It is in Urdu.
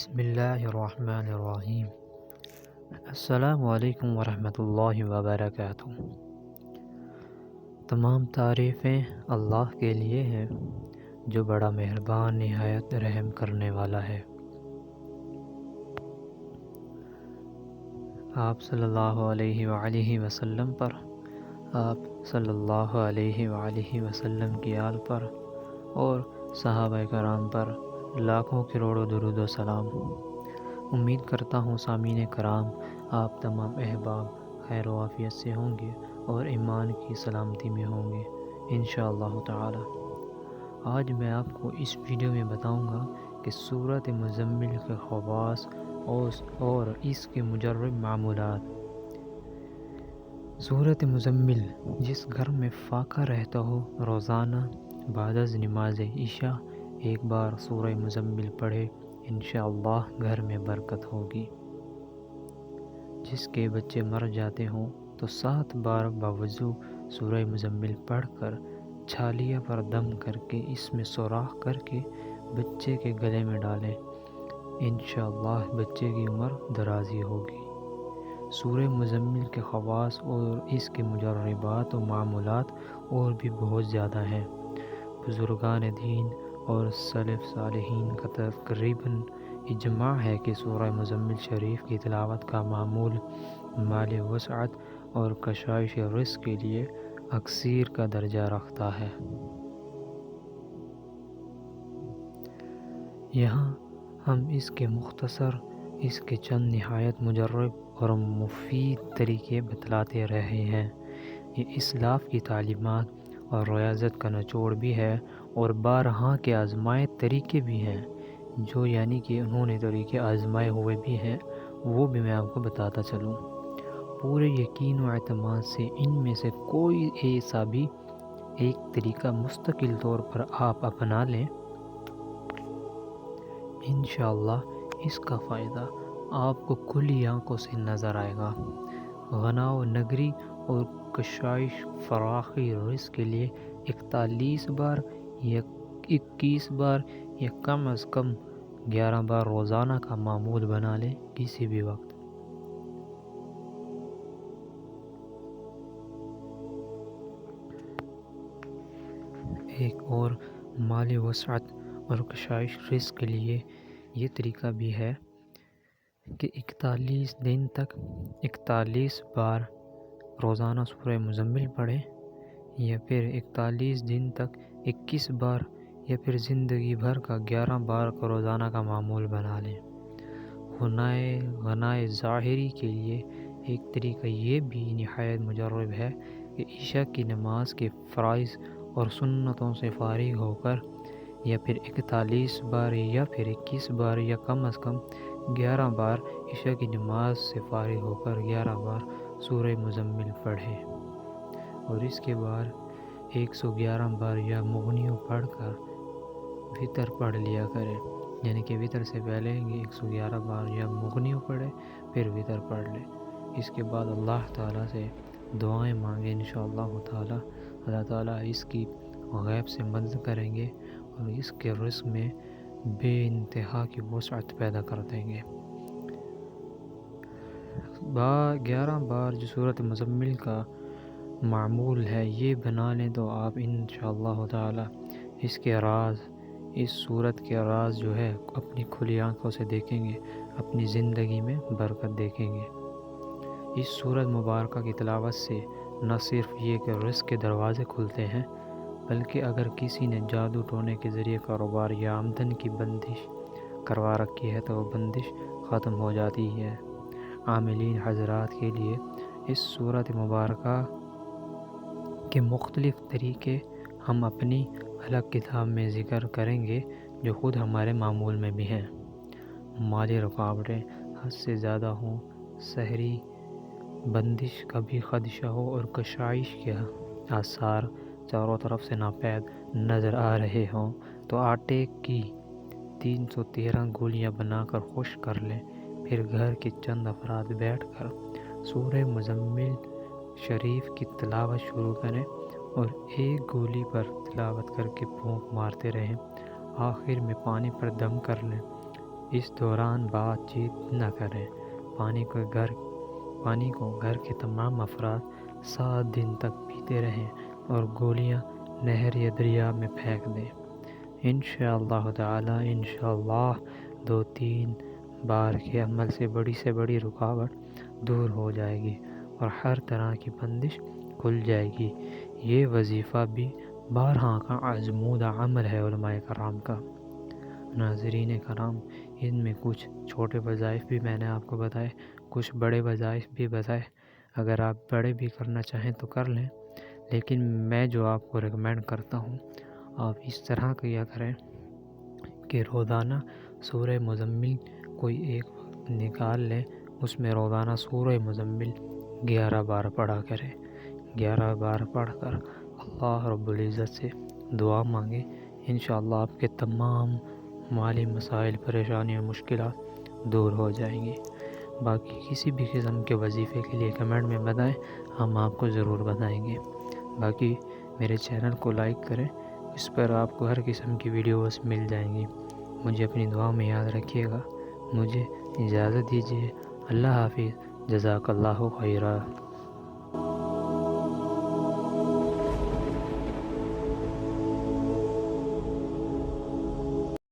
بسم اللہ الرحمن الرحیم۔ السلام علیکم ورحمۃ اللہ وبرکاتہ۔ تمام تعریفیں اللہ کے لیے ہیں جو بڑا مہربان نہایت رحم کرنے والا ہے۔ آپ صلی اللہ علیہ وآلہ وسلم پر، آپ صلی اللہ علیہ وآلہ وسلم کی آل پر اور صحابہ کرام پر لاکھوں کروڑوں درود و سلام۔ امید کرتا ہوں سامعین کرام آپ تمام احباب خیر و عافیت سے ہوں گے اور ایمان کی سلامتی میں ہوں گے انشاءاللہ تعالی۔ آج میں آپ کو اس ویڈیو میں بتاؤں گا کہ سورۃ مزمل کے خواص اور اس کے مجرب معمولات۔ سورۃ مزمل جس گھر میں فاقہ رہتا ہو روزانہ بعد از نماز عشاء ایک بار سورہ مزمل پڑھے انشاءاللہ گھر میں برکت ہوگی۔ جس کے بچے مر جاتے ہوں تو 7 بار باوضو سورہ مزمل پڑھ کر چھالیہ پر دم کر کے اس میں سوراخ کر کے بچے کے گلے میں ڈالیں، انشاءاللہ بچے کی عمر درازی ہوگی۔ سورہ مزمل کے خواص اور اس کے مجربات و معمولات اور بھی بہت زیادہ ہیں۔ بزرگان دین اور سلف صالحین کا تقریباً اجماع ہے کہ سورہ مزمل شریف کی تلاوت کا معمول مال وسعت اور کشائش رزق کے لیے اکثیر کا درجہ رکھتا ہے۔ یہاں ہم اس کے مختصر اس کے چند نہایت مجرب اور مفید طریقے بتلاتے رہے ہیں۔ یہ اسلاف کی تعلیمات اور ریاضت کا نچوڑ بھی ہے اور بارہا کے آزمائے طریقے بھی ہیں، جو یعنی کہ انہوں نے طریقے آزمائے ہوئے بھی ہیں، وہ بھی میں آپ کو بتاتا چلوں۔ پورے یقین و اعتماد سے ان میں سے کوئی ایسا بھی ایک طریقہ مستقل طور پر آپ اپنا لیں، انشاءاللہ اس کا فائدہ آپ کو کھلی آنکھوں سے نظر آئے گا۔ غنا و نگری اور کشائش فراخی رزق کے لیے 41 بار یا 21 بار یا کم از کم 11 بار روزانہ کا معمول بنا لیں کسی بھی وقت۔ ایک اور مالی وسعت اور کشائش رزق کے لیے یہ طریقہ بھی ہے کہ 41 دن تک 41 بار روزانہ سورہ مزمل پڑھیں، یا پھر 41 دن تک 21 بار، یا پھر زندگی بھر کا 11 بار کا روزانہ کا معمول بنا لیں۔ غنائے ظاہری کے لیے ایک طریقہ یہ بھی نہایت مجرب ہے کہ عشاء کی نماز کے فرائض اور سنتوں سے فارغ ہو کر یا پھر 41 بار یا پھر 21 بار یا کم از کم 11 بار عشاء کی نماز سے فارغ ہو کر 11 بار سورہ مزمل پڑھے، اور اس کے بعد 111 بار یا مغنیوں پڑھ کر وطر پڑھ لیا کرے، یعنی کہ وطر سے پہلے 111 بار یا مغنیوں پڑھے پھر وطر پڑھ لے۔ اس کے بعد اللہ تعالیٰ سے دعائیں مانگے، انشاءاللہ تعالیٰ اللہ تعالیٰ اس کی غیب سے مدد کریں گے اور اس کے رزق میں بے انتہا کی وسعت پیدا کر دیں گے۔ 11 بار جو سورۃ مزمل کا معمول ہے یہ بنا لیں تو آپ انشاءاللہ تعالی اس کے راز، اس سورت کے راز جو ہے اپنی کھلی آنکھوں سے دیکھیں گے، اپنی زندگی میں برکت دیکھیں گے۔ اس سورت مبارکہ کی تلاوت سے نہ صرف یہ کہ رزق کے دروازے کھلتے ہیں، بلکہ اگر کسی نے جادو ٹونے کے ذریعے کاروبار یا آمدن کی بندش کروا رکھی ہے تو وہ بندش ختم ہو جاتی ہے۔ عاملین حضرات کے لیے اس سورۃ مبارکہ کے مختلف طریقے ہم اپنی الگ کتاب میں ذکر کریں گے جو خود ہمارے معمول میں بھی ہیں۔ مالی رکاوٹیں حد سے زیادہ ہوں، سحری بندش کا بھی خدشہ ہو اور کشائش کے آثار چاروں طرف سے ناپید نظر آ رہے ہوں تو آٹے کی 313 گولیاں بنا کر خشک کر لیں، پھر گھر کے چند افراد بیٹھ کر سورہ مزمل شریف کی تلاوت شروع کریں اور ایک گولی پر تلاوت کر کے پھونک مارتے رہیں، آخر میں پانی پر دم کر لیں، اس دوران بات چیت نہ کریں۔ پانی کو گھر کے تمام افراد 7 دن تک پیتے رہیں اور گولیاں نہر یا دریا میں پھینک دیں۔ انشاءاللہ تعالی انشاءاللہ 2-3 بار کے عمل سے بڑی رکاوٹ دور ہو جائے گی اور ہر طرح کی بندش کھل جائے گی۔ یہ وظیفہ بھی بارہا کا آزمودہ عمل ہے علماء کرام کا۔ ناظرین کرام، ان میں کچھ چھوٹے وظائف بھی میں نے آپ کو بتائے، کچھ بڑے وظائف بھی بتائے۔ اگر آپ بڑے بھی کرنا چاہیں تو کر لیں، لیکن میں جو آپ کو ریکمینڈ کرتا ہوں، آپ اس طرح کیا کریں کہ روزانہ سورہ مزمل کوئی ایک وقت نکال لیں، اس میں روزانہ سورہ مزمل 11 بار پڑھا کریں۔ 11 بار پڑھ کر اللہ رب العزت سے دعا مانگیں، انشاءاللہ آپ کے تمام مالی مسائل، پریشانی اور مشکلات دور ہو جائیں گی۔ باقی کسی بھی قسم کے وظیفے کے لیے کمنٹ میں بتائیں، ہم آپ کو ضرور بتائیں گے۔ باقی میرے چینل کو لائک کریں، اس پر آپ کو ہر قسم کی ویڈیوز مل جائیں گی۔ مجھے اپنی دعا میں یاد رکھیے گا۔ مجھے اجازت دیجیے۔ اللہ حافظ۔ جزاک اللہ خیرہ۔